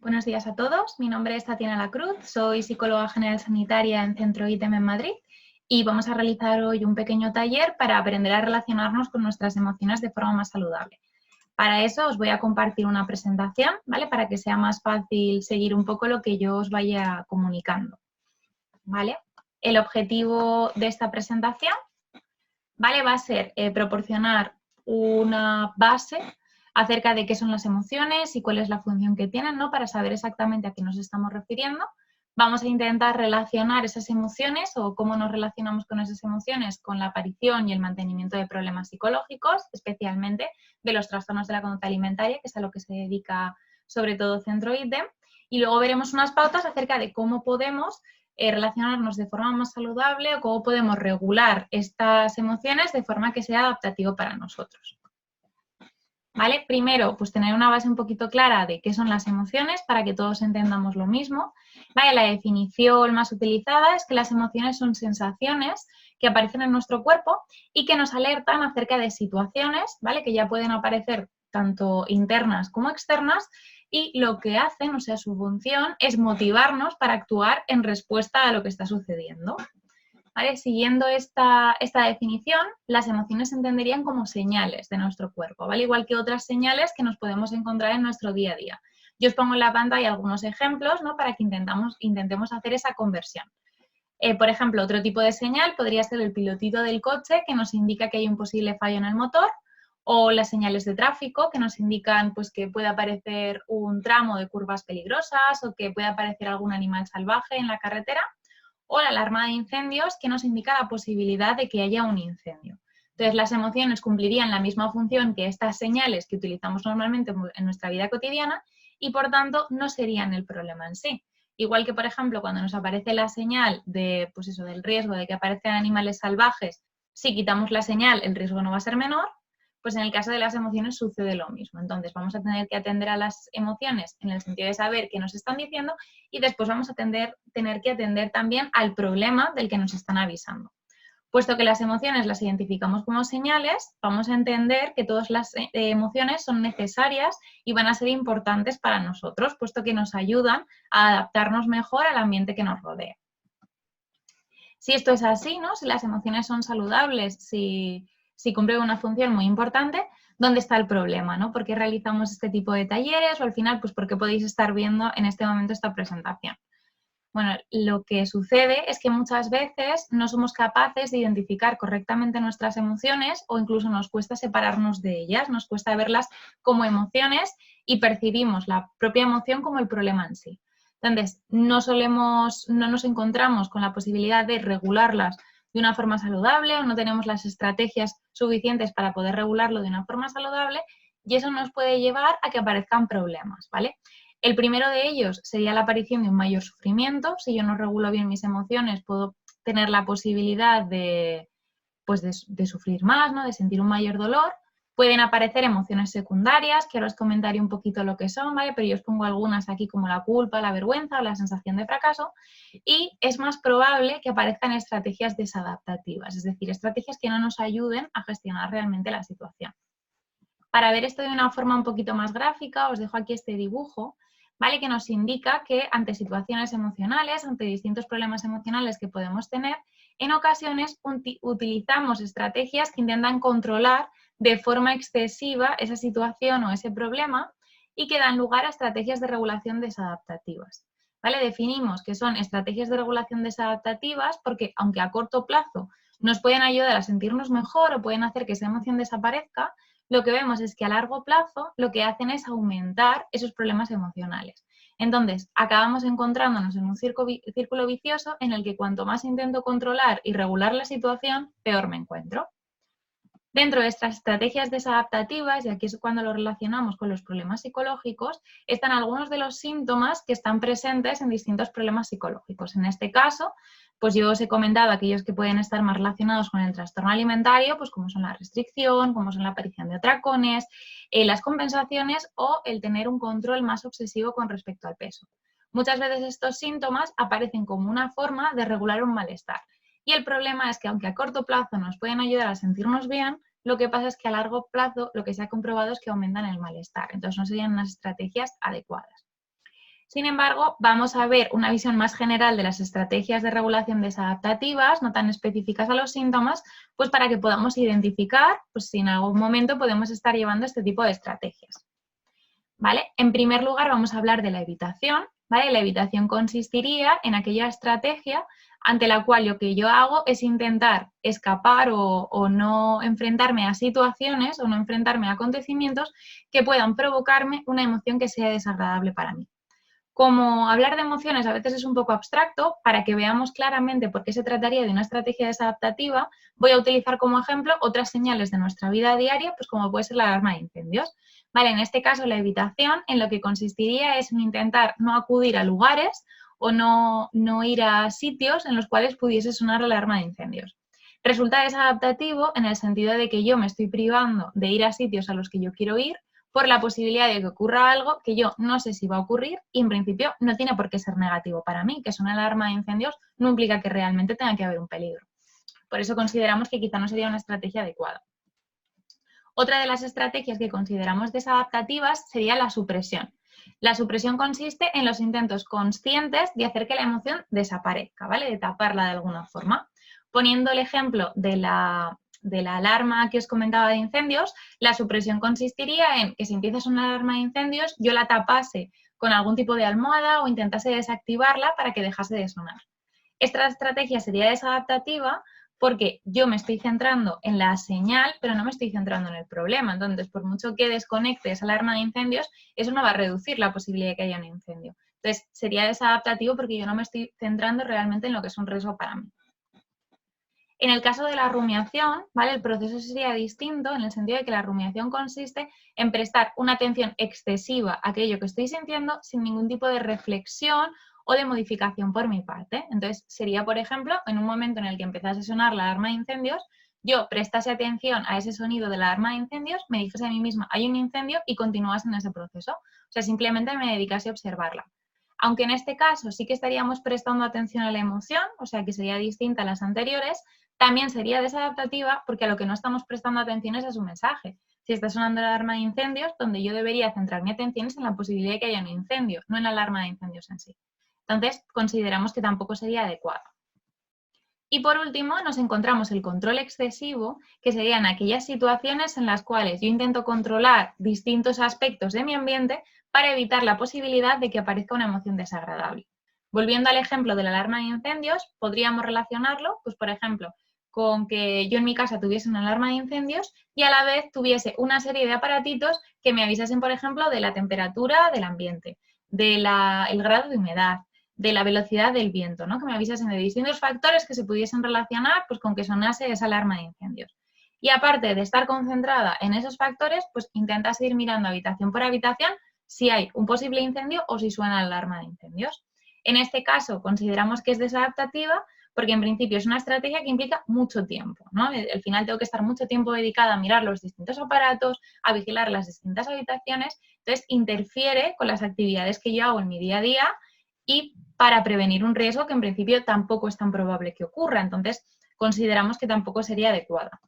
Buenos días a todos, mi nombre es Tatiana Lacruz, soy psicóloga general sanitaria en Centro ITEM en Madrid y vamos a realizar hoy un pequeño taller para aprender a relacionarnos con nuestras emociones de forma más saludable. Para eso os voy a compartir una presentación, ¿vale? Para que sea más fácil seguir un poco lo que yo os vaya comunicando, ¿vale? El objetivo de esta presentación, ¿vale? Va a ser proporcionar una base acerca de qué son las emociones y cuál es la función que tienen, ¿no? Para saber exactamente a qué nos estamos refiriendo. Vamos a intentar relacionar esas emociones o cómo nos relacionamos con esas emociones con la aparición y el mantenimiento de problemas psicológicos, especialmente de los trastornos de la conducta alimentaria, que es a lo que se dedica sobre todo Centro ITEM. Y luego veremos unas pautas acerca de cómo podemos relacionarnos de forma más saludable o cómo podemos regular estas emociones de forma que sea adaptativo para nosotros. ¿Vale? Primero, pues tener una base un poquito clara de qué son las emociones para que todos entendamos lo mismo. ¿Vale? La definición más utilizada es que las emociones son sensaciones que aparecen en nuestro cuerpo y que nos alertan acerca de situaciones, ¿vale? Que ya pueden aparecer tanto internas como externas y lo que hacen, o sea, su función es motivarnos para actuar en respuesta a lo que está sucediendo. ¿Vale? Siguiendo esta definición, las emociones se entenderían como señales de nuestro cuerpo, ¿vale? Igual que otras señales que nos podemos encontrar en nuestro día a día. Yo os pongo en la pantalla algunos ejemplos, ¿no? Para que intentemos hacer esa conversión. Por ejemplo, otro tipo de señal podría ser el pilotito del coche, que nos indica que hay un posible fallo en el motor, o las señales de tráfico, que nos indican pues, que puede aparecer un tramo de curvas peligrosas o que puede aparecer algún animal salvaje en la carretera, o la alarma de incendios, que nos indica la posibilidad de que haya un incendio. Entonces, las emociones cumplirían la misma función que estas señales que utilizamos normalmente en nuestra vida cotidiana y, por tanto, no serían el problema en sí. Igual que, por ejemplo, cuando nos aparece la señal de, pues eso, del riesgo de que aparezcan animales salvajes, si quitamos la señal, el riesgo no va a ser menor, pues en el caso de las emociones sucede lo mismo. Entonces, vamos a tener que atender a las emociones en el sentido de saber qué nos están diciendo y después vamos a tener que atender también al problema del que nos están avisando. Puesto que las emociones las identificamos como señales, vamos a entender que todas las emociones son necesarias y van a ser importantes para nosotros, puesto que nos ayudan a adaptarnos mejor al ambiente que nos rodea. Si esto es así, ¿no? Si las emociones son saludables, si cumplen una función muy importante, ¿dónde está el problema, ¿no? ¿Por qué realizamos este tipo de talleres? O al final, pues porque podéis estar viendo en este momento esta presentación. Bueno, lo que sucede es que muchas veces no somos capaces de identificar correctamente nuestras emociones o incluso nos cuesta separarnos de ellas, nos cuesta verlas como emociones y percibimos la propia emoción como el problema en sí. Entonces, no nos encontramos con la posibilidad de regularlas de una forma saludable o no tenemos las estrategias suficientes para poder regularlo de una forma saludable y eso nos puede llevar a que aparezcan problemas, ¿vale? El primero de ellos sería la aparición de un mayor sufrimiento. Si yo no regulo bien mis emociones, puedo tener la posibilidad de, pues de sufrir más, ¿no? De sentir un mayor dolor. Pueden aparecer emociones secundarias, que ahora os comentaré un poquito lo que son, ¿vale? Pero yo os pongo algunas aquí como la culpa, la vergüenza o la sensación de fracaso. Y es más probable que aparezcan estrategias desadaptativas, es decir, estrategias que no nos ayuden a gestionar realmente la situación. Para ver esto de una forma un poquito más gráfica, os dejo aquí este dibujo, ¿vale? Que nos indica que ante situaciones emocionales, ante distintos problemas emocionales que podemos tener, en ocasiones utilizamos estrategias que intentan controlar de forma excesiva esa situación o ese problema y que dan lugar a estrategias de regulación desadaptativas. ¿Vale? Definimos que son estrategias de regulación desadaptativas porque, aunque a corto plazo nos pueden ayudar a sentirnos mejor o pueden hacer que esa emoción desaparezca, lo que vemos es que a largo plazo lo que hacen es aumentar esos problemas emocionales. Entonces, acabamos encontrándonos en un círculo vicioso en el que cuanto más intento controlar y regular la situación, peor me encuentro. Dentro de estas estrategias desadaptativas, y aquí es cuando lo relacionamos con los problemas psicológicos, están algunos de los síntomas que están presentes en distintos problemas psicológicos. En este caso, pues yo os he comentado aquellos que pueden estar más relacionados con el trastorno alimentario, pues como son la restricción, como son la aparición de atracones, las compensaciones o el tener un control más obsesivo con respecto al peso. Muchas veces estos síntomas aparecen como una forma de regular un malestar. Y el problema es que aunque a corto plazo nos pueden ayudar a sentirnos bien, lo que pasa es que a largo plazo lo que se ha comprobado es que aumentan el malestar. Entonces no serían unas estrategias adecuadas. Sin embargo, vamos a ver una visión más general de las estrategias de regulación desadaptativas, no tan específicas a los síntomas, pues para que podamos identificar pues, si en algún momento podemos estar llevando este tipo de estrategias. ¿Vale? En primer lugar, vamos a hablar de la evitación. ¿Vale? La evitación consistiría en aquella estrategia ante la cual lo que yo hago es intentar escapar o no enfrentarme a situaciones o no enfrentarme a acontecimientos que puedan provocarme una emoción que sea desagradable para mí. Como hablar de emociones a veces es un poco abstracto, para que veamos claramente por qué se trataría de una estrategia desadaptativa, voy a utilizar como ejemplo otras señales de nuestra vida diaria, pues como puede ser la alarma de incendios. Vale, en este caso la evitación en lo que consistiría es en intentar no acudir a lugares o no ir a sitios en los cuales pudiese sonar la alarma de incendios. Resulta desadaptativo en el sentido de que yo me estoy privando de ir a sitios a los que yo quiero ir por la posibilidad de que ocurra algo que yo no sé si va a ocurrir y en principio no tiene por qué ser negativo para mí, que es una alarma de incendios, no implica que realmente tenga que haber un peligro. Por eso consideramos que quizá no sería una estrategia adecuada. Otra de las estrategias que consideramos desadaptativas sería la supresión. La supresión consiste en los intentos conscientes de hacer que la emoción desaparezca, ¿vale? De taparla de alguna forma. Poniendo el ejemplo de la alarma que os comentaba de incendios, la supresión consistiría en que si empieza una alarma de incendios, yo la tapase con algún tipo de almohada o intentase desactivarla para que dejase de sonar. Esta estrategia sería desadaptativa porque yo me estoy centrando en la señal, pero no me estoy centrando en el problema. Entonces, por mucho que desconecte esa alarma de incendios, eso no va a reducir la posibilidad de que haya un incendio. Entonces, sería desadaptativo porque yo no me estoy centrando realmente en lo que es un riesgo para mí. En el caso de la rumiación, ¿vale? El proceso sería distinto en el sentido de que la rumiación consiste en prestar una atención excesiva a aquello que estoy sintiendo sin ningún tipo de reflexión o de modificación por mi parte. Entonces, sería, por ejemplo, en un momento en el que empezase a sonar la alarma de incendios, yo prestase atención a ese sonido de la alarma de incendios, me dijese a mí misma, hay un incendio y continuase en ese proceso. O sea, simplemente me dedicase a observarla. Aunque en este caso sí que estaríamos prestando atención a la emoción, o sea, que sería distinta a las anteriores, también sería desadaptativa porque a lo que no estamos prestando atención es a su mensaje. Si está sonando la alarma de incendios, donde yo debería centrar mi atención es en la posibilidad de que haya un incendio, no en la alarma de incendios en sí. Entonces, consideramos que tampoco sería adecuado. Y por último, nos encontramos el control excesivo, que serían aquellas situaciones en las cuales yo intento controlar distintos aspectos de mi ambiente para evitar la posibilidad de que aparezca una emoción desagradable. Volviendo al ejemplo de la alarma de incendios, podríamos relacionarlo, pues por ejemplo, con que yo en mi casa tuviese una alarma de incendios y a la vez tuviese una serie de aparatitos que me avisasen, por ejemplo, de la temperatura del ambiente, del grado de humedad, de la velocidad del viento, ¿no? Que me avisasen de distintos factores que se pudiesen relacionar pues, con que sonase esa alarma de incendios. Y aparte de estar concentrada en esos factores, pues intentas ir mirando habitación por habitación si hay un posible incendio o si suena la alarma de incendios. En este caso, consideramos que es desadaptativa porque en principio es una estrategia que implica mucho tiempo, ¿no? Al final tengo que estar mucho tiempo dedicada a mirar los distintos aparatos, a vigilar las distintas habitaciones, entonces interfiere con las actividades que yo hago en mi día a día y para prevenir un riesgo que en principio tampoco es tan probable que ocurra. Entonces, consideramos que tampoco sería adecuada.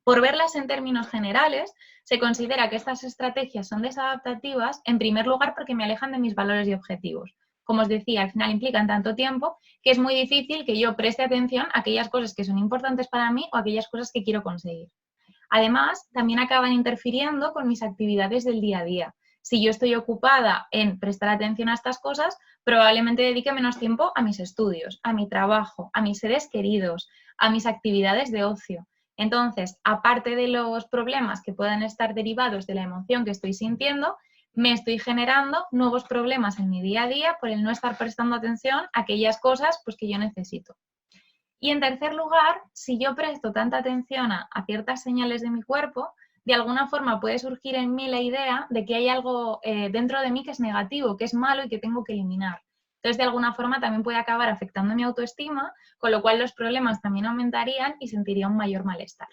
Por verlas en términos generales, se considera que estas estrategias son desadaptativas, en primer lugar porque me alejan de mis valores y objetivos. Como os decía, al final implican tanto tiempo que es muy difícil que yo preste atención a aquellas cosas que son importantes para mí o a aquellas cosas que quiero conseguir. Además, también acaban interfiriendo con mis actividades del día a día. Si yo estoy ocupada en prestar atención a estas cosas, probablemente dedique menos tiempo a mis estudios, a mi trabajo, a mis seres queridos, a mis actividades de ocio. Entonces, aparte de los problemas que puedan estar derivados de la emoción que estoy sintiendo, me estoy generando nuevos problemas en mi día a día por el no estar prestando atención a aquellas cosas pues, que yo necesito. Y en tercer lugar, si yo presto tanta atención a ciertas señales de mi cuerpo, de alguna forma puede surgir en mí la idea de que hay algo dentro de mí que es negativo, que es malo y que tengo que eliminar. Entonces, de alguna forma también puede acabar afectando mi autoestima, con lo cual los problemas también aumentarían y sentiría un mayor malestar.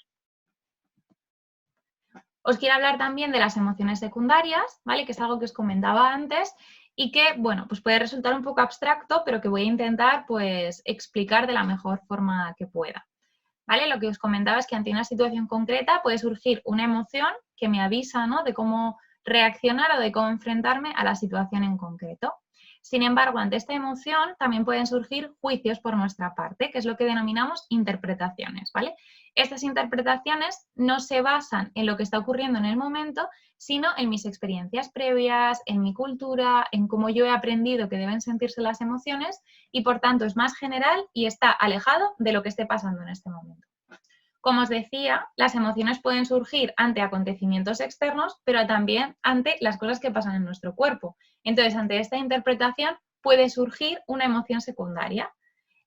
Os quiero hablar también de las emociones secundarias, ¿vale? Que es algo que os comentaba antes y que, bueno, pues puede resultar un poco abstracto, pero que voy a intentar, pues, explicar de la mejor forma que pueda, ¿vale? Lo que os comentaba es que ante una situación concreta puede surgir una emoción que me avisa, ¿no? De cómo reaccionar o de cómo enfrentarme a la situación en concreto. Sin embargo, ante esta emoción también pueden surgir juicios por nuestra parte, que es lo que denominamos interpretaciones, ¿vale? Estas interpretaciones no se basan en lo que está ocurriendo en el momento, sino en mis experiencias previas, en mi cultura, en cómo yo he aprendido que deben sentirse las emociones y, por tanto, es más general y está alejado de lo que esté pasando en este momento. Como os decía, las emociones pueden surgir ante acontecimientos externos, pero también ante las cosas que pasan en nuestro cuerpo. Entonces, ante esta interpretación puede surgir una emoción secundaria.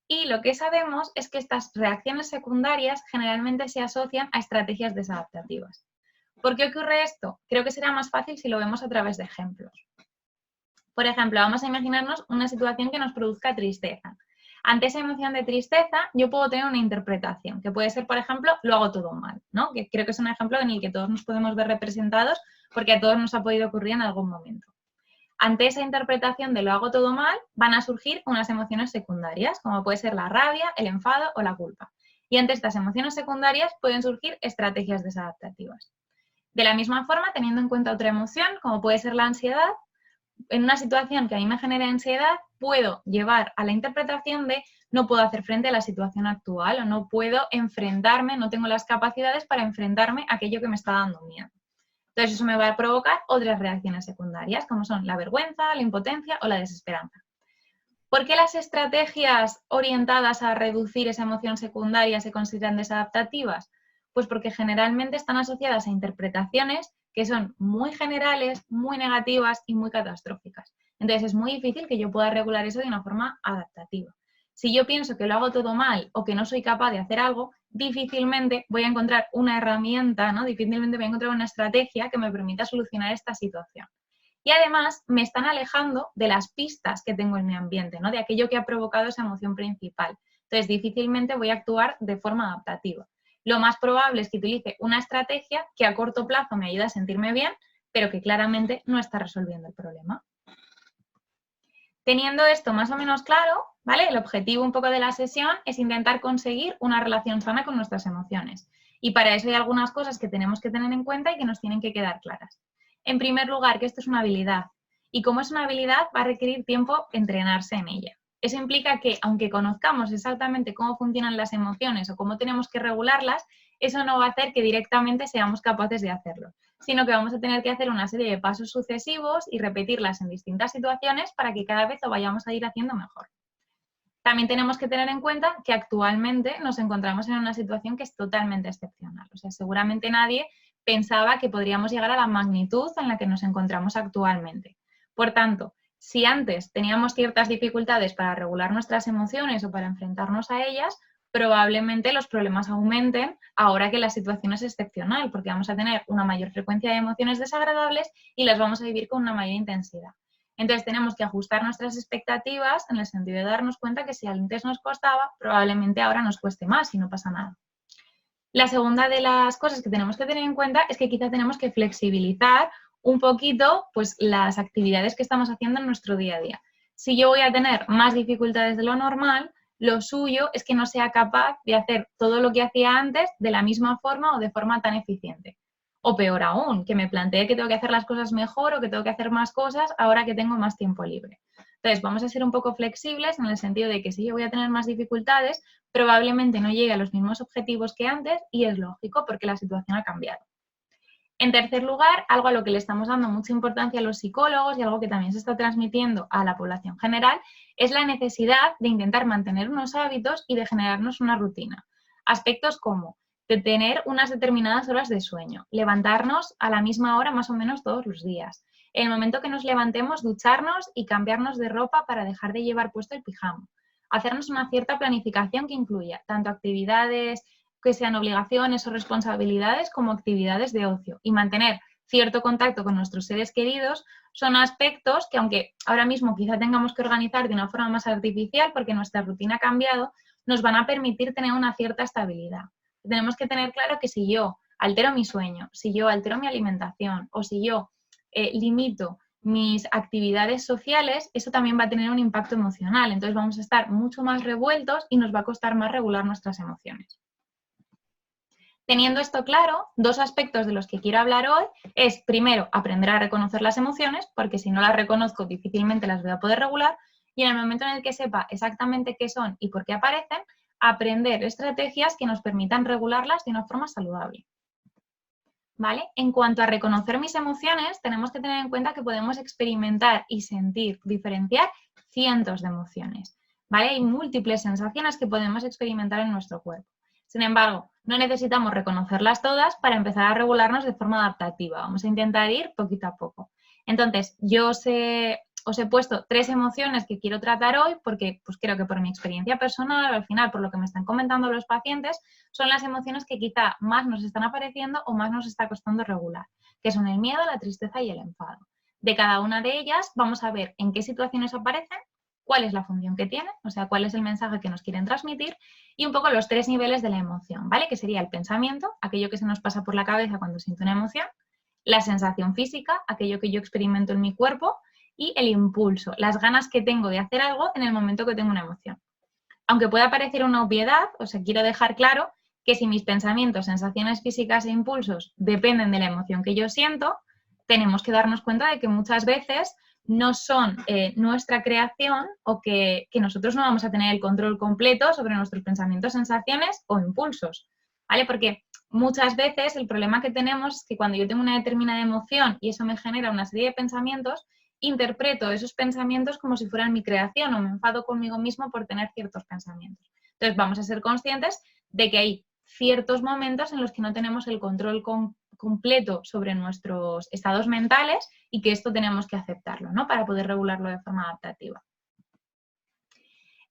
Y lo que sabemos es que estas reacciones secundarias generalmente se asocian a estrategias desadaptativas. ¿Por qué ocurre esto? Creo que será más fácil si lo vemos a través de ejemplos. Por ejemplo, vamos a imaginarnos una situación que nos produzca tristeza. Ante esa emoción de tristeza, yo puedo tener una interpretación, que puede ser, por ejemplo, lo hago todo mal, ¿no? Que creo que es un ejemplo en el que todos nos podemos ver representados porque a todos nos ha podido ocurrir en algún momento. Ante esa interpretación de lo hago todo mal, van a surgir unas emociones secundarias, como puede ser la rabia, el enfado o la culpa. Y ante estas emociones secundarias pueden surgir estrategias desadaptativas. De la misma forma, teniendo en cuenta otra emoción, como puede ser la ansiedad, en una situación que a mí me genera ansiedad, puedo llevar a la interpretación de no puedo hacer frente a la situación actual o no puedo enfrentarme, no tengo las capacidades para enfrentarme a aquello que me está dando miedo. Entonces eso me va a provocar otras reacciones secundarias, como son la vergüenza, la impotencia o la desesperanza. ¿Por qué las estrategias orientadas a reducir esa emoción secundaria se consideran desadaptativas? Pues porque generalmente están asociadas a interpretaciones que son muy generales, muy negativas y muy catastróficas. Entonces es muy difícil que yo pueda regular eso de una forma adaptativa. Si yo pienso que lo hago todo mal o que no soy capaz de hacer algo, difícilmente voy a encontrar una herramienta, ¿no? Difícilmente voy a encontrar una estrategia que me permita solucionar esta situación. Y además me están alejando de las pistas que tengo en mi ambiente, ¿no? De aquello que ha provocado esa emoción principal. Entonces difícilmente voy a actuar de forma adaptativa. Lo más probable es que utilice una estrategia que a corto plazo me ayude a sentirme bien, pero que claramente no está resolviendo el problema. Teniendo esto más o menos claro, ¿vale? El objetivo un poco de la sesión es intentar conseguir una relación sana con nuestras emociones. Y para eso hay algunas cosas que tenemos que tener en cuenta y que nos tienen que quedar claras. En primer lugar, que esto es una habilidad. Y como es una habilidad, va a requerir tiempo entrenarse en ella. Eso implica que, aunque conozcamos exactamente cómo funcionan las emociones o cómo tenemos que regularlas, eso no va a hacer que directamente seamos capaces de hacerlo, sino que vamos a tener que hacer una serie de pasos sucesivos y repetirlas en distintas situaciones para que cada vez lo vayamos a ir haciendo mejor. También tenemos que tener en cuenta que actualmente nos encontramos en una situación que es totalmente excepcional. O sea, seguramente nadie pensaba que podríamos llegar a la magnitud en la que nos encontramos actualmente. Por tanto, si antes teníamos ciertas dificultades para regular nuestras emociones o para enfrentarnos a ellas, probablemente los problemas aumenten ahora que la situación es excepcional, porque vamos a tener una mayor frecuencia de emociones desagradables y las vamos a vivir con una mayor intensidad. Entonces tenemos que ajustar nuestras expectativas en el sentido de darnos cuenta que si antes nos costaba, probablemente ahora nos cueste más y no pasa nada. La segunda de las cosas que tenemos que tener en cuenta es que quizá tenemos que flexibilizar un poquito pues, las actividades que estamos haciendo en nuestro día a día. Si yo voy a tener más dificultades de lo normal, lo suyo es que no sea capaz de hacer todo lo que hacía antes de la misma forma o de forma tan eficiente. O peor aún, que me plantee que tengo que hacer las cosas mejor o que tengo que hacer más cosas ahora que tengo más tiempo libre. Entonces, vamos a ser un poco flexibles en el sentido de que si yo voy a tener más dificultades, probablemente no llegue a los mismos objetivos que antes y es lógico porque la situación ha cambiado. En tercer lugar, algo a lo que le estamos dando mucha importancia a los psicólogos y algo que también se está transmitiendo a la población general es la necesidad de intentar mantener unos hábitos y de generarnos una rutina. Aspectos como de tener unas determinadas horas de sueño, levantarnos a la misma hora más o menos todos los días. En el momento que nos levantemos, ducharnos y cambiarnos de ropa para dejar de llevar puesto el pijama. Hacernos una cierta planificación que incluya tanto actividades que sean obligaciones o responsabilidades como actividades de ocio y mantener cierto contacto con nuestros seres queridos son aspectos que, aunque ahora mismo quizá tengamos que organizar de una forma más artificial porque nuestra rutina ha cambiado, nos van a permitir tener una cierta estabilidad. Tenemos que tener claro que si yo altero mi sueño, si yo altero mi alimentación o si yo limito mis actividades sociales, eso también va a tener un impacto emocional. Entonces vamos a estar mucho más revueltos y nos va a costar más regular nuestras emociones. Teniendo esto claro, dos aspectos de los que quiero hablar hoy es, primero, aprender a reconocer las emociones, porque si no las reconozco difícilmente las voy a poder regular, y en el momento en el que sepa exactamente qué son y por qué aparecen, aprender estrategias que nos permitan regularlas de una forma saludable. ¿Vale? En cuanto a reconocer mis emociones, tenemos que tener en cuenta que podemos experimentar y sentir, diferenciar cientos de emociones, ¿vale? Hay múltiples sensaciones que podemos experimentar en nuestro cuerpo. Sin embargo, no necesitamos reconocerlas todas para empezar a regularnos de forma adaptativa. Vamos a intentar ir poquito a poco. Entonces, os he puesto 3 emociones que quiero tratar hoy porque pues creo que por mi experiencia personal, al final, por lo que me están comentando los pacientes, son las emociones que quizá más nos están apareciendo o más nos está costando regular, que son el miedo, la tristeza y el enfado. De cada una de ellas vamos a ver en qué situaciones aparecen, cuál es la función que tienen, o sea, cuál es el mensaje que nos quieren transmitir y un poco los 3 niveles de la emoción, ¿vale? Que sería el pensamiento, aquello que se nos pasa por la cabeza cuando siento una emoción, la sensación física, aquello que yo experimento en mi cuerpo, y el impulso, las ganas que tengo de hacer algo en el momento que tengo una emoción. Aunque pueda parecer una obviedad, o sea, quiero dejar claro que si mis pensamientos, sensaciones físicas e impulsos dependen de la emoción que yo siento, tenemos que darnos cuenta de que muchas veces no son nuestra creación o que nosotros no vamos a tener el control completo sobre nuestros pensamientos, sensaciones o impulsos, ¿vale? Porque muchas veces el problema que tenemos es que cuando yo tengo una determinada emoción y eso me genera una serie de pensamientos, interpreto esos pensamientos como si fueran mi creación o me enfado conmigo mismo por tener ciertos pensamientos. Entonces vamos a ser conscientes de que hay ciertos momentos en los que no tenemos el control completo sobre nuestros estados mentales y que esto tenemos que aceptarlo, ¿no? Para poder regularlo de forma adaptativa.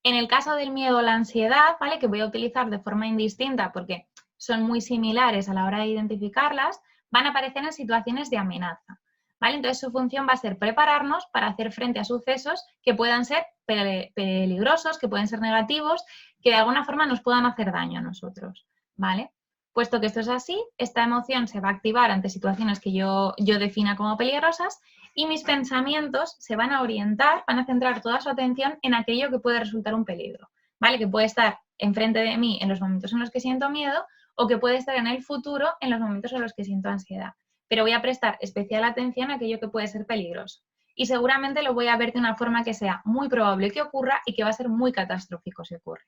En el caso del miedo o la ansiedad, ¿vale? Que voy a utilizar de forma indistinta porque son muy similares a la hora de identificarlas, van a aparecer en situaciones de amenaza. ¿Vale? Entonces su función va a ser prepararnos para hacer frente a sucesos que puedan ser peligrosos, que pueden ser negativos, que de alguna forma nos puedan hacer daño a nosotros, ¿vale? Puesto que esto es así, esta emoción se va a activar ante situaciones que yo defina como peligrosas y mis pensamientos se van a orientar, van a centrar toda su atención en aquello que puede resultar un peligro, ¿vale? Que puede estar enfrente de mí en los momentos en los que siento miedo o que puede estar en el futuro en los momentos en los que siento ansiedad. Pero voy a prestar especial atención a aquello que puede ser peligroso. Y seguramente lo voy a ver de una forma que sea muy probable que ocurra y que va a ser muy catastrófico si ocurre.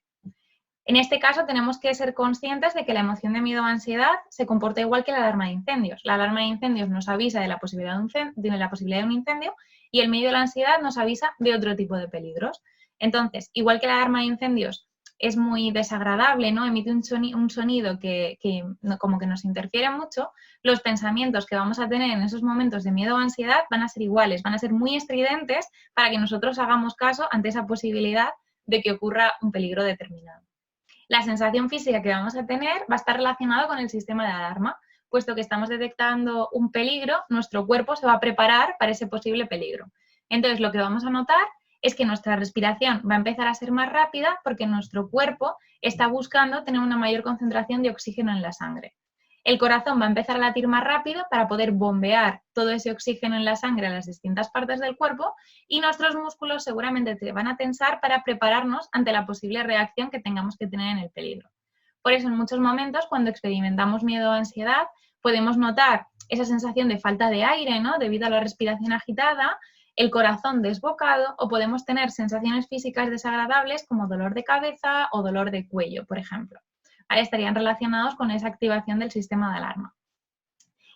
En este caso tenemos que ser conscientes de que la emoción de miedo o ansiedad se comporta igual que la alarma de incendios. La alarma de incendios nos avisa de la posibilidad de un incendio y el miedo o la ansiedad nos avisa de otro tipo de peligros. Entonces, igual que la alarma de incendios es muy desagradable, ¿no? Emite un sonido que como que nos interfiere mucho, los pensamientos que vamos a tener en esos momentos de miedo o ansiedad van a ser iguales, van a ser muy estridentes para que nosotros hagamos caso ante esa posibilidad de que ocurra un peligro determinado. La sensación física que vamos a tener va a estar relacionada con el sistema de alarma, puesto que estamos detectando un peligro, nuestro cuerpo se va a preparar para ese posible peligro. Entonces, lo que vamos a notar es que nuestra respiración va a empezar a ser más rápida porque nuestro cuerpo está buscando tener una mayor concentración de oxígeno en la sangre. El corazón va a empezar a latir más rápido para poder bombear todo ese oxígeno en la sangre a las distintas partes del cuerpo y nuestros músculos seguramente se van a tensar para prepararnos ante la posible reacción que tengamos que tener en el peligro. Por eso, en muchos momentos, cuando experimentamos miedo o ansiedad, podemos notar esa sensación de falta de aire, ¿no? Debido a la respiración agitada, el corazón desbocado o podemos tener sensaciones físicas desagradables como dolor de cabeza o dolor de cuello, por ejemplo. Ahí estarían relacionados con esa activación del sistema de alarma.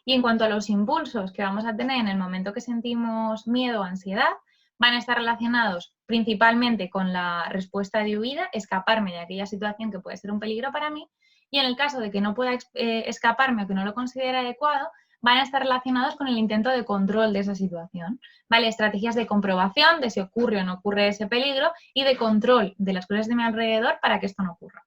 Y en cuanto a los impulsos que vamos a tener en el momento que sentimos miedo o ansiedad, van a estar relacionados principalmente con la respuesta de huida, escaparme de aquella situación que puede ser un peligro para mí, y en el caso de que no pueda escaparme o que no lo considere adecuado, van a estar relacionados con el intento de control de esa situación, ¿vale? Estrategias de comprobación de si ocurre o no ocurre ese peligro y de control de las cosas de mi alrededor para que esto no ocurra.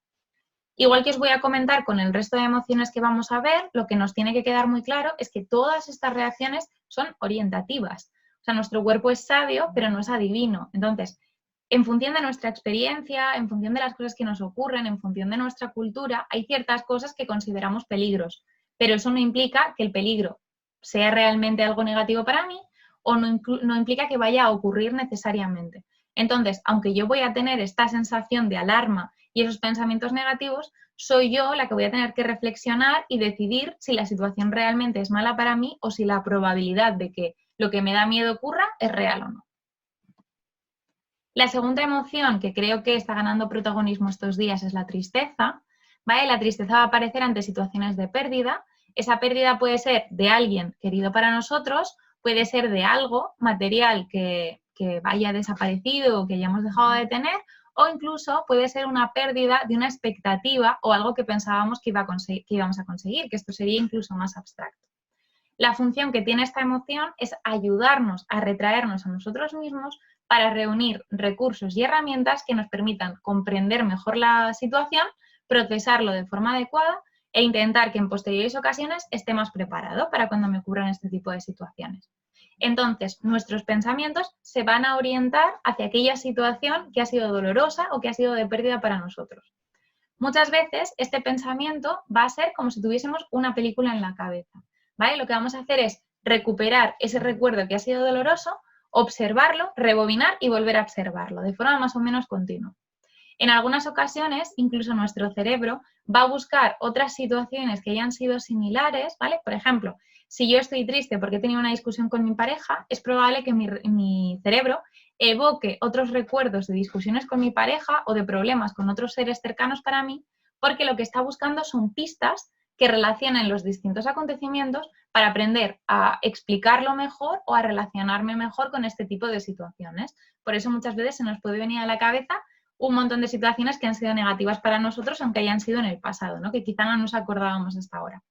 Igual que os voy a comentar con el resto de emociones que vamos a ver, lo que nos tiene que quedar muy claro es que todas estas reacciones son orientativas. O sea, nuestro cuerpo es sabio, pero no es adivino. Entonces, en función de nuestra experiencia, en función de las cosas que nos ocurren, en función de nuestra cultura, hay ciertas cosas que consideramos peligros, pero eso no implica que el peligro sea realmente algo negativo para mí o no implica que vaya a ocurrir necesariamente. Entonces, aunque yo voy a tener esta sensación de alarma y esos pensamientos negativos, soy yo la que voy a tener que reflexionar y decidir si la situación realmente es mala para mí o si la probabilidad de que lo que me da miedo ocurra es real o no. La segunda emoción que creo que está ganando protagonismo estos días es la tristeza, ¿vale? La tristeza va a aparecer ante situaciones de pérdida. Esa pérdida puede ser de alguien querido para nosotros, puede ser de algo material que haya desaparecido o que hayamos dejado de tener, o incluso puede ser una pérdida de una expectativa o algo que pensábamos que íbamos a conseguir, que esto sería incluso más abstracto. La función que tiene esta emoción es ayudarnos a retraernos a nosotros mismos para reunir recursos y herramientas que nos permitan comprender mejor la situación, procesarlo de forma adecuada e intentar que en posteriores ocasiones esté más preparado para cuando me ocurran este tipo de situaciones. Entonces, nuestros pensamientos se van a orientar hacia aquella situación que ha sido dolorosa o que ha sido de pérdida para nosotros. Muchas veces este pensamiento va a ser como si tuviésemos una película en la cabeza, ¿vale? Lo que vamos a hacer es recuperar ese recuerdo que ha sido doloroso, observarlo, rebobinar y volver a observarlo de forma más o menos continua. En algunas ocasiones, incluso nuestro cerebro va a buscar otras situaciones que hayan sido similares, ¿vale? Por ejemplo, si yo estoy triste porque he tenido una discusión con mi pareja, es probable que mi cerebro evoque otros recuerdos de discusiones con mi pareja o de problemas con otros seres cercanos para mí, porque lo que está buscando son pistas que relacionen los distintos acontecimientos para aprender a explicarlo mejor o a relacionarme mejor con este tipo de situaciones. Por eso muchas veces se nos puede venir a la cabeza un montón de situaciones que han sido negativas para nosotros, aunque hayan sido en el pasado, ¿no? Que quizá no nos acordábamos hasta ahora.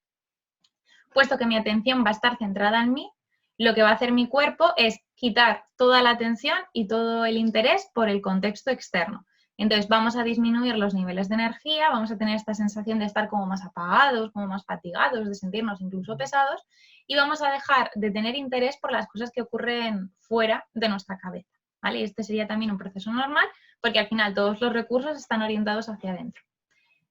Puesto que mi atención va a estar centrada en mí, lo que va a hacer mi cuerpo es quitar toda la atención y todo el interés por el contexto externo. Entonces vamos a disminuir los niveles de energía, vamos a tener esta sensación de estar como más apagados, como más fatigados, de sentirnos incluso pesados, y vamos a dejar de tener interés por las cosas que ocurren fuera de nuestra cabeza, ¿vale? Y este sería también un proceso normal, porque al final todos los recursos están orientados hacia adentro.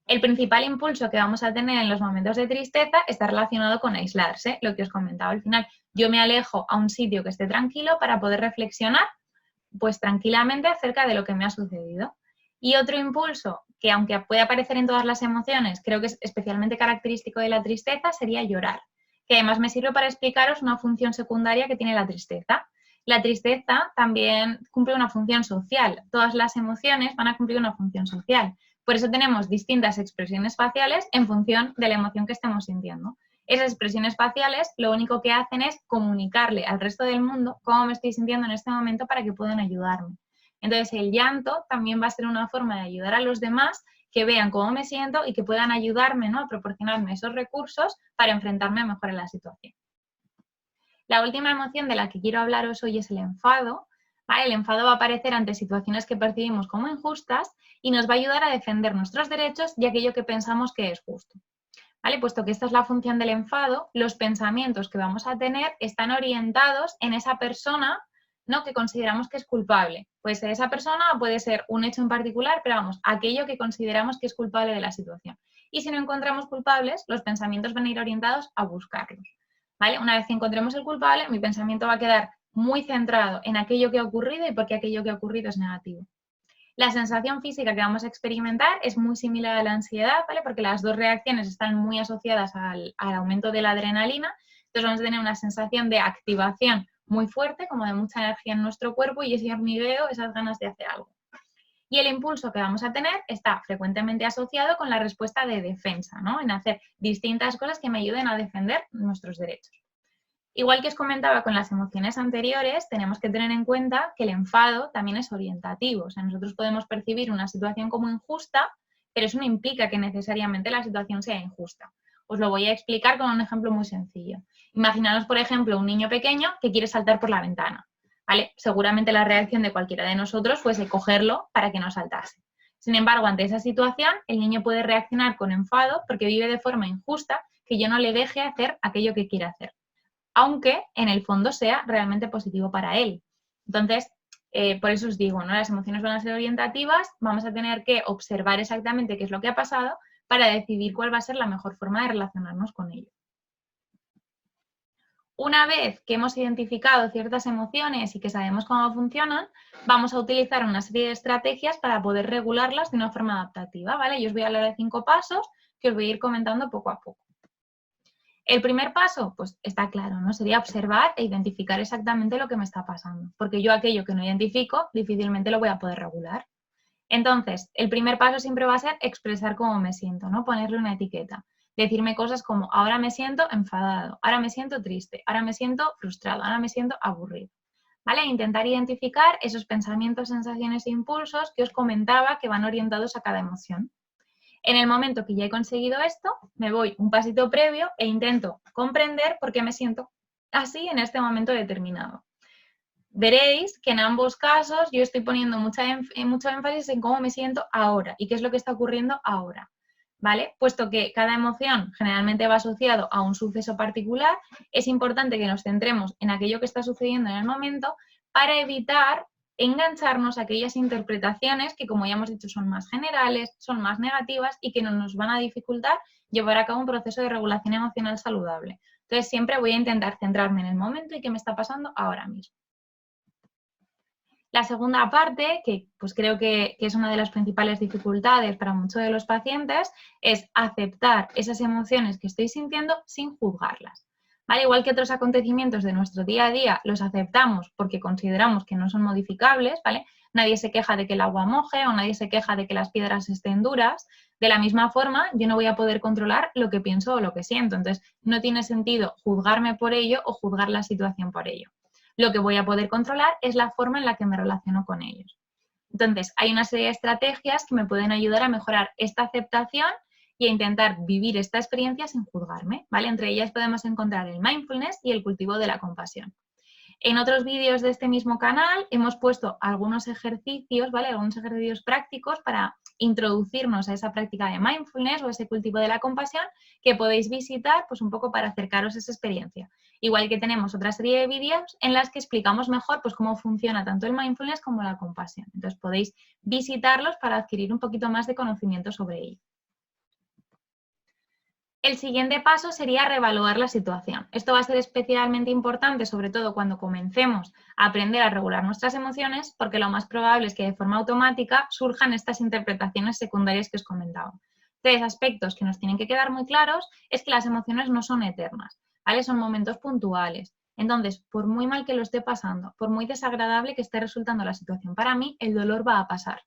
El principal impulso que vamos a tener en los momentos de tristeza está relacionado con aislarse, lo que os comentaba al final. Yo me alejo a un sitio que esté tranquilo para poder reflexionar pues tranquilamente acerca de lo que me ha sucedido. Y otro impulso que, aunque puede aparecer en todas las emociones, creo que es especialmente característico de la tristeza, sería llorar, que además me sirve para explicaros una función secundaria que tiene la tristeza. La tristeza también cumple una función social. Todas las emociones van a cumplir una función social. Por eso tenemos distintas expresiones faciales en función de la emoción que estemos sintiendo. Esas expresiones faciales lo único que hacen es comunicarle al resto del mundo cómo me estoy sintiendo en este momento para que puedan ayudarme. Entonces, el llanto también va a ser una forma de ayudar a los demás que vean cómo me siento y que puedan ayudarme, ¿no?, a proporcionarme esos recursos para enfrentarme mejor a la situación. La última emoción de la que quiero hablaros hoy es el enfado. ¿Vale? El enfado va a aparecer ante situaciones que percibimos como injustas y nos va a ayudar a defender nuestros derechos y aquello que pensamos que es justo. ¿Vale? Puesto que esta es la función del enfado, los pensamientos que vamos a tener están orientados en esa persona, ¿no?, que consideramos que es culpable. Puede ser esa persona o puede ser un hecho en particular, pero vamos, aquello que consideramos que es culpable de la situación. Y si no encontramos culpables, los pensamientos van a ir orientados a buscarlos. ¿Vale? Una vez que encontremos el culpable, mi pensamiento va a quedar muy centrado en aquello que ha ocurrido y porque aquello que ha ocurrido es negativo. La sensación física que vamos a experimentar es muy similar a la ansiedad, ¿vale? Porque las dos reacciones están muy asociadas al aumento de la adrenalina. Entonces vamos a tener una sensación de activación muy fuerte, como de mucha energía en nuestro cuerpo y ese hormigueo, esas ganas de hacer algo. Y el impulso que vamos a tener está frecuentemente asociado con la respuesta de defensa, ¿no?, en hacer distintas cosas que me ayuden a defender nuestros derechos. Igual que os comentaba con las emociones anteriores, tenemos que tener en cuenta que el enfado también es orientativo. O sea, nosotros podemos percibir una situación como injusta, pero eso no implica que necesariamente la situación sea injusta. Os lo voy a explicar con un ejemplo muy sencillo. Imaginaos, por ejemplo, un niño pequeño que quiere saltar por la ventana, ¿vale? Seguramente la reacción de cualquiera de nosotros fuese cogerlo para que no saltase. Sin embargo, ante esa situación, el niño puede reaccionar con enfado porque vive de forma injusta que yo no le deje hacer aquello que quiere hacer, aunque en el fondo sea realmente positivo para él. Entonces, por eso os digo, ¿no?, las emociones van a ser orientativas, vamos a tener que observar exactamente qué es lo que ha pasado para decidir cuál va a ser la mejor forma de relacionarnos con ello. Una vez que hemos identificado ciertas emociones y que sabemos cómo funcionan, vamos a utilizar una serie de estrategias para poder regularlas de una forma adaptativa, ¿vale? Yo os voy a hablar de 5 pasos que os voy a ir comentando poco a poco. El primer paso, pues está claro, ¿no? Sería observar e identificar exactamente lo que me está pasando, porque yo aquello que no identifico difícilmente lo voy a poder regular. Entonces, el primer paso siempre va a ser expresar cómo me siento, ¿no? Ponerle una etiqueta. Decirme cosas como, ahora me siento enfadado, ahora me siento triste, ahora me siento frustrado, ahora me siento aburrido. ¿Vale? Intentar identificar esos pensamientos, sensaciones e impulsos que os comentaba que van orientados a cada emoción. En el momento que ya he conseguido esto, me voy un pasito previo e intento comprender por qué me siento así en este momento determinado. Veréis que en ambos casos yo estoy poniendo mucho énfasis en cómo me siento ahora y qué es lo que está ocurriendo ahora, ¿vale? Puesto que cada emoción generalmente va asociado a un suceso particular, es importante que nos centremos en aquello que está sucediendo en el momento para evitar engancharnos a aquellas interpretaciones que, como ya hemos dicho, son más generales, son más negativas y que no nos van a dificultar llevar a cabo un proceso de regulación emocional saludable. Entonces, siempre voy a intentar centrarme en el momento y qué me está pasando ahora mismo. La segunda parte, que pues creo que es una de las principales dificultades para muchos de los pacientes, es aceptar esas emociones que estoy sintiendo sin juzgarlas. ¿Vale? Igual que otros acontecimientos de nuestro día a día los aceptamos porque consideramos que no son modificables, ¿vale? Nadie se queja de que el agua moje o nadie se queja de que las piedras estén duras. De la misma forma, yo no voy a poder controlar lo que pienso o lo que siento. Entonces, no tiene sentido juzgarme por ello o juzgar la situación por ello. Lo que voy a poder controlar es la forma en la que me relaciono con ellos. Entonces, hay una serie de estrategias que me pueden ayudar a mejorar esta aceptación y a intentar vivir esta experiencia sin juzgarme, ¿vale? Entre ellas podemos encontrar el mindfulness y el cultivo de la compasión. En otros vídeos de este mismo canal hemos puesto algunos ejercicios, ¿vale? Algunos ejercicios prácticos para introducirnos a esa práctica de mindfulness o ese cultivo de la compasión que podéis visitar pues un poco para acercaros a esa experiencia. Igual que tenemos otra serie de vídeos en las que explicamos mejor pues cómo funciona tanto el mindfulness como la compasión. Entonces podéis visitarlos para adquirir un poquito más de conocimiento sobre ello. El siguiente paso sería reevaluar la situación. Esto va a ser especialmente importante, sobre todo cuando comencemos a aprender a regular nuestras emociones, porque lo más probable es que de forma automática surjan estas interpretaciones secundarias que os comentaba. Tres aspectos que nos tienen que quedar muy claros es que las emociones no son eternas, ¿vale? Son momentos puntuales. Entonces, por muy mal que lo esté pasando, por muy desagradable que esté resultando la situación para mí, el dolor va a pasar.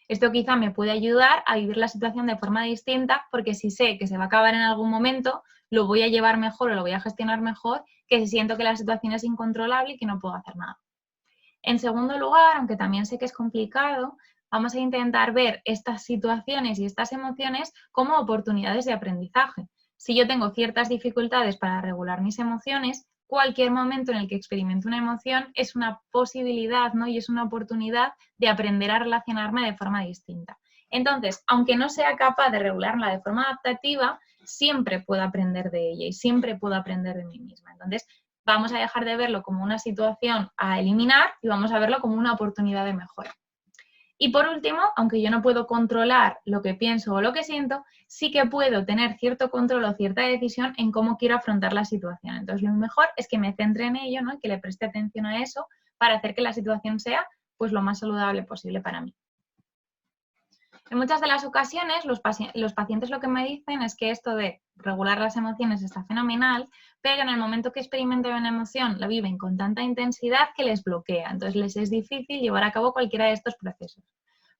Esto quizá me puede ayudar a vivir la situación de forma distinta porque si sé que se va a acabar en algún momento, lo voy a llevar mejor o lo voy a gestionar mejor que si siento que la situación es incontrolable y que no puedo hacer nada. En segundo lugar, aunque también sé que es complicado, vamos a intentar ver estas situaciones y estas emociones como oportunidades de aprendizaje. Si yo tengo ciertas dificultades para regular mis emociones, cualquier momento en el que experimento una emoción es una posibilidad, ¿no? Y es una oportunidad de aprender a relacionarme de forma distinta. Entonces, aunque no sea capaz de regularla de forma adaptativa, siempre puedo aprender de ella y siempre puedo aprender de mí misma. Entonces, vamos a dejar de verlo como una situación a eliminar y vamos a verlo como una oportunidad de mejora. Y por último, aunque yo no puedo controlar lo que pienso o lo que siento, sí que puedo tener cierto control o cierta decisión en cómo quiero afrontar la situación. Entonces, lo mejor es que me centre en ello, ¿no? Y que le preste atención a eso para hacer que la situación sea pues, lo más saludable posible para mí. En muchas de las ocasiones los pacientes lo que me dicen es que esto de regular las emociones está fenomenal, pero en el momento que experimentan una emoción la viven con tanta intensidad que les bloquea. Entonces les es difícil llevar a cabo cualquiera de estos procesos.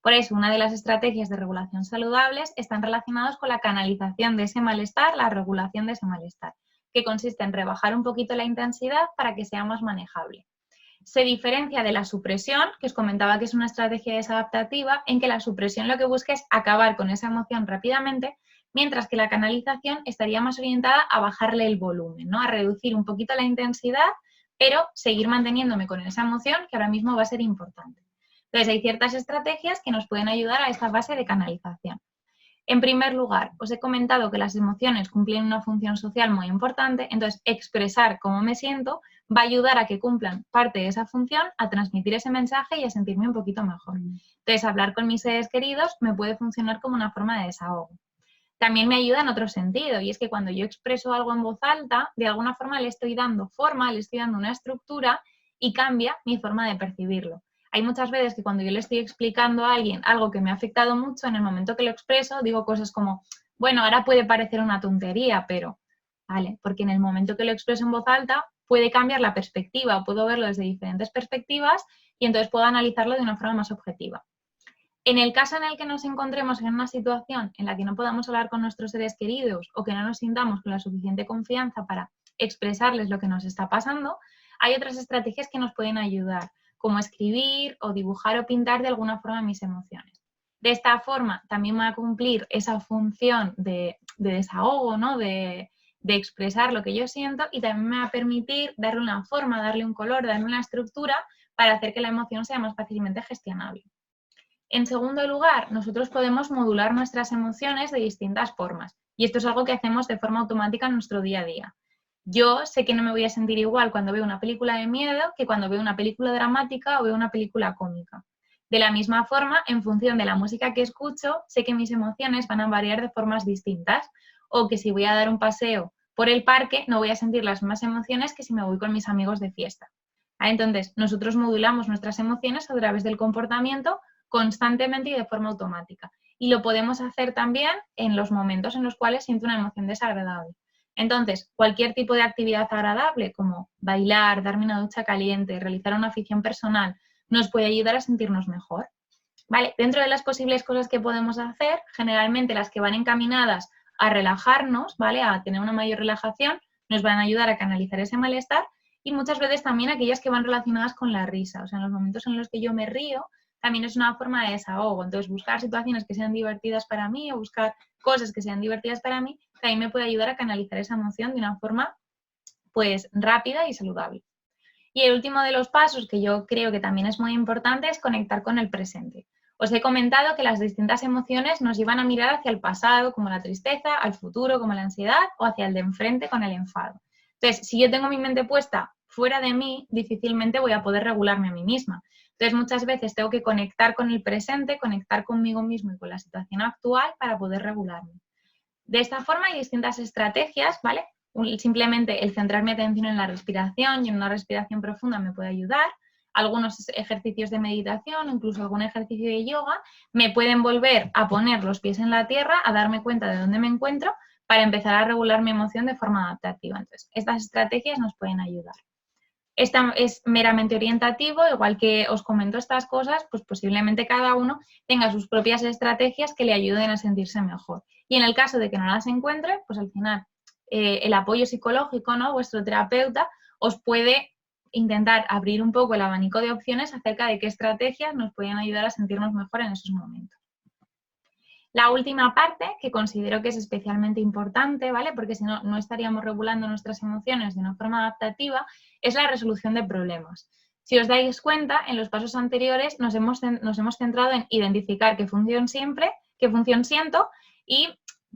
Por eso, una de las estrategias de regulación saludables están relacionadas con la canalización de ese malestar, la regulación de ese malestar, que consiste en rebajar un poquito la intensidad para que sea más manejable. Se diferencia de la supresión, que os comentaba que es una estrategia desadaptativa, en que la supresión lo que busca es acabar con esa emoción rápidamente, mientras que la canalización estaría más orientada a bajarle el volumen, ¿no? A reducir un poquito la intensidad, pero seguir manteniéndome con esa emoción que ahora mismo va a ser importante. Entonces, hay ciertas estrategias que nos pueden ayudar a esta fase de canalización. En primer lugar, os he comentado que las emociones cumplen una función social muy importante, entonces expresar cómo me siento va a ayudar a que cumplan parte de esa función, a transmitir ese mensaje y a sentirme un poquito mejor. Entonces, hablar con mis seres queridos me puede funcionar como una forma de desahogo. también me ayuda en otro sentido, y es que cuando yo expreso algo en voz alta, de alguna forma le estoy dando forma, le estoy dando una estructura y cambia mi forma de percibirlo. Hay muchas veces que cuando yo le estoy explicando a alguien algo que me ha afectado mucho, en el momento que lo expreso, digo cosas como, bueno, ahora puede parecer una tontería, pero, ¿vale? Porque en el momento que lo expreso en voz alta, puede cambiar la perspectiva, puedo verlo desde diferentes perspectivas y entonces puedo analizarlo de una forma más objetiva. En el caso en el que nos encontremos en una situación en la que no podamos hablar con nuestros seres queridos o que no nos sintamos con la suficiente confianza para expresarles lo que nos está pasando, hay otras estrategias que nos pueden ayudar, como escribir o dibujar o pintar de alguna forma mis emociones. De esta forma también va a cumplir esa función de desahogo, ¿no? de expresar lo que yo siento, y también me va a permitir darle una forma, darle un color, darle una estructura para hacer que la emoción sea más fácilmente gestionable. En segundo lugar, nosotros podemos modular nuestras emociones de distintas formas, y esto es algo que hacemos de forma automática en nuestro día a día. Yo sé que no me voy a sentir igual cuando veo una película de miedo que cuando veo una película dramática o veo una película cómica. De la misma forma, en función de la música que escucho, sé que mis emociones van a variar de formas distintas, o que si voy a dar un paseo por el parque no voy a sentir las mismas emociones que si me voy con mis amigos de fiesta. Entonces, nosotros modulamos nuestras emociones a través del comportamiento constantemente y de forma automática. Y lo podemos hacer también en los momentos en los cuales siento una emoción desagradable. Entonces, cualquier tipo de actividad agradable, como bailar, darme una ducha caliente, realizar una afición personal, nos puede ayudar a sentirnos mejor. ¿Vale? Dentro de las posibles cosas que podemos hacer, generalmente las que van encaminadas a relajarnos, ¿vale? A tener una mayor relajación, nos van a ayudar a canalizar ese malestar, y muchas veces también aquellas que van relacionadas con la risa. O sea, en los momentos en los que yo me río, también es una forma de desahogo. Entonces, buscar situaciones que sean divertidas para mí o buscar cosas que sean divertidas para mí, también me puede ayudar a canalizar esa emoción de una forma, pues, rápida y saludable. Y el último de los pasos, que yo creo que también es muy importante, es conectar con el presente. Os he comentado que las distintas emociones nos llevan a mirar hacia el pasado, como la tristeza, al futuro, como la ansiedad, o hacia el de enfrente, con el enfado. Entonces, si yo tengo mi mente puesta fuera de mí, difícilmente voy a poder regularme a mí misma. Entonces, muchas veces tengo que conectar con el presente, conectar conmigo mismo y con la situación actual para poder regularme. De esta forma hay distintas estrategias, ¿vale? Simplemente el centrar mi atención en la respiración y en una respiración profunda me puede ayudar. Algunos ejercicios de meditación, incluso algún ejercicio de yoga, me pueden volver a poner los pies en la tierra, a darme cuenta de dónde me encuentro para empezar a regular mi emoción de forma adaptativa. Entonces, estas estrategias nos pueden ayudar. Esta es meramente orientativo, igual que os comento estas cosas, pues posiblemente cada uno tenga sus propias estrategias que le ayuden a sentirse mejor. Y en el caso de que no las encuentre, pues al final el apoyo psicológico, ¿no? Vuestro terapeuta os puede intentar abrir un poco el abanico de opciones acerca de qué estrategias nos pueden ayudar a sentirnos mejor en esos momentos. La última parte, que considero que es especialmente importante, ¿vale? Porque si no, no estaríamos regulando nuestras emociones de una forma adaptativa, es la resolución de problemas. Si os dais cuenta, en los pasos anteriores nos hemos centrado en identificar qué función siento y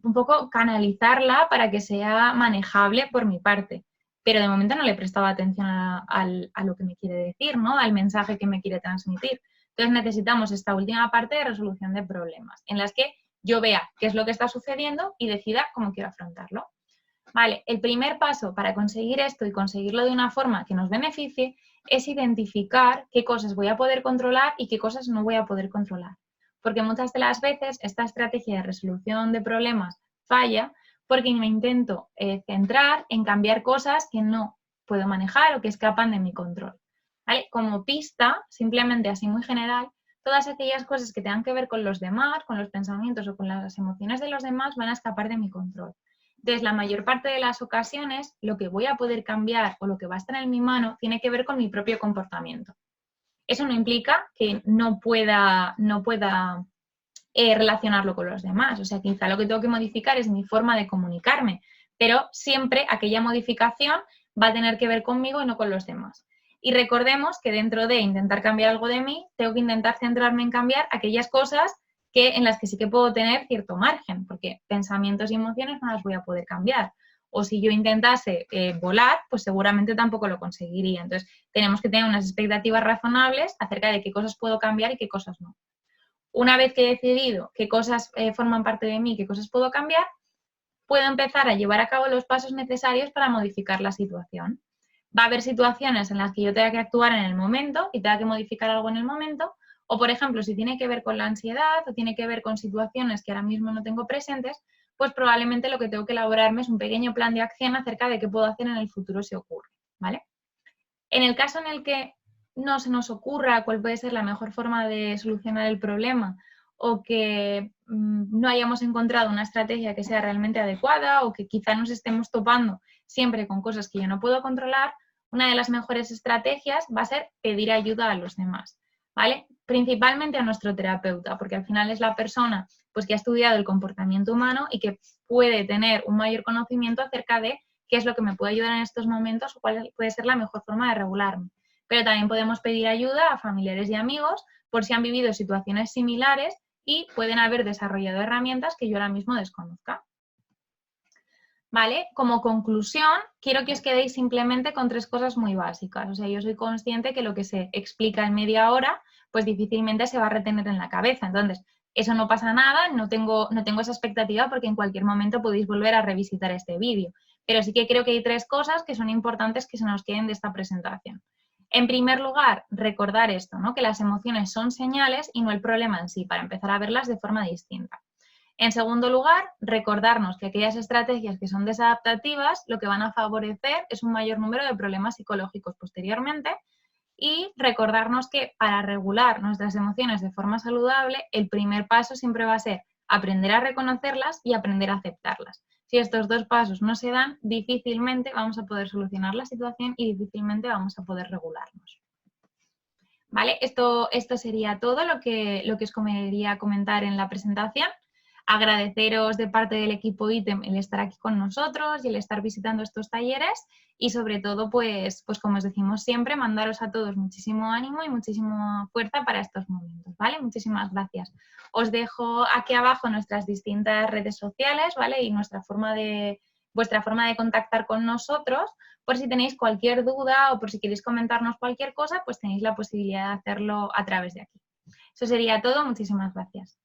un poco canalizarla para que sea manejable por mi parte. Pero de momento no le he prestado atención a lo que me quiere decir, ¿no? Al mensaje que me quiere transmitir. Entonces necesitamos esta última parte de resolución de problemas, en las que yo vea qué es lo que está sucediendo y decida cómo quiero afrontarlo. Vale, el primer paso para conseguir esto y conseguirlo de una forma que nos beneficie es identificar qué cosas voy a poder controlar y qué cosas no voy a poder controlar. Porque muchas de las veces esta estrategia de resolución de problemas falla porque me intento centrar en cambiar cosas que no puedo manejar o que escapan de mi control. ¿Vale? Como pista, simplemente así muy general, todas aquellas cosas que tengan que ver con los demás, con los pensamientos o con las emociones de los demás van a escapar de mi control. Entonces, la mayor parte de las ocasiones, lo que voy a poder cambiar o lo que va a estar en mi mano tiene que ver con mi propio comportamiento. Eso no implica que no pueda relacionarlo con los demás. O sea, quizá lo que tengo que modificar es mi forma de comunicarme, pero siempre aquella modificación va a tener que ver conmigo y no con los demás. Y recordemos que dentro de intentar cambiar algo de mí, tengo que intentar centrarme en cambiar aquellas cosas en las que sí que puedo tener cierto margen, porque pensamientos y emociones no las voy a poder cambiar. O si yo intentase volar, pues seguramente tampoco lo conseguiría. Entonces, tenemos que tener unas expectativas razonables acerca de qué cosas puedo cambiar y qué cosas no. Una vez que he decidido qué cosas forman parte de mí, qué cosas puedo cambiar, puedo empezar a llevar a cabo los pasos necesarios para modificar la situación. Va a haber situaciones en las que yo tenga que actuar en el momento y tenga que modificar algo en el momento, o por ejemplo, si tiene que ver con la ansiedad o tiene que ver con situaciones que ahora mismo no tengo presentes, pues probablemente lo que tengo que elaborarme es un pequeño plan de acción acerca de qué puedo hacer en el futuro si ocurre, ¿vale? En el caso en el que no se nos ocurra cuál puede ser la mejor forma de solucionar el problema o que no hayamos encontrado una estrategia que sea realmente adecuada o que quizá nos estemos topando siempre con cosas que yo no puedo controlar, una de las mejores estrategias va a ser pedir ayuda a los demás, ¿vale? Principalmente a nuestro terapeuta, porque al final es la persona pues, que ha estudiado el comportamiento humano y que puede tener un mayor conocimiento acerca de qué es lo que me puede ayudar en estos momentos o cuál puede ser la mejor forma de regularme. Pero también podemos pedir ayuda a familiares y amigos por si han vivido situaciones similares y pueden haber desarrollado herramientas que yo ahora mismo desconozca. ¿Vale? Como conclusión, quiero que os quedéis simplemente con 3 cosas muy básicas. O sea, yo soy consciente que lo que se explica en media hora, pues difícilmente se va a retener en la cabeza. Entonces, eso no pasa nada, no tengo esa expectativa porque en cualquier momento podéis volver a revisitar este vídeo. Pero sí que creo que hay 3 cosas que son importantes que se nos queden de esta presentación. En primer lugar, recordar esto, ¿no? Que las emociones son señales y no el problema en sí, para empezar a verlas de forma distinta. En segundo lugar, recordarnos que aquellas estrategias que son desadaptativas lo que van a favorecer es un mayor número de problemas psicológicos posteriormente y recordarnos que para regular nuestras emociones de forma saludable, el primer paso siempre va a ser aprender a reconocerlas y aprender a aceptarlas. Si estos 2 pasos no se dan, difícilmente vamos a poder solucionar la situación y difícilmente vamos a poder regularnos. ¿Vale? Esto sería todo lo que os quería comentar en la presentación. Agradeceros de parte del equipo ITEM el estar aquí con nosotros y el estar visitando estos talleres y sobre todo, pues como os decimos siempre, mandaros a todos muchísimo ánimo y muchísima fuerza para estos momentos, ¿vale? Muchísimas gracias. Os dejo aquí abajo nuestras distintas redes sociales, ¿vale? Y vuestra forma de contactar con nosotros, por si tenéis cualquier duda o por si queréis comentarnos cualquier cosa, pues tenéis la posibilidad de hacerlo a través de aquí. Eso sería todo. Muchísimas gracias.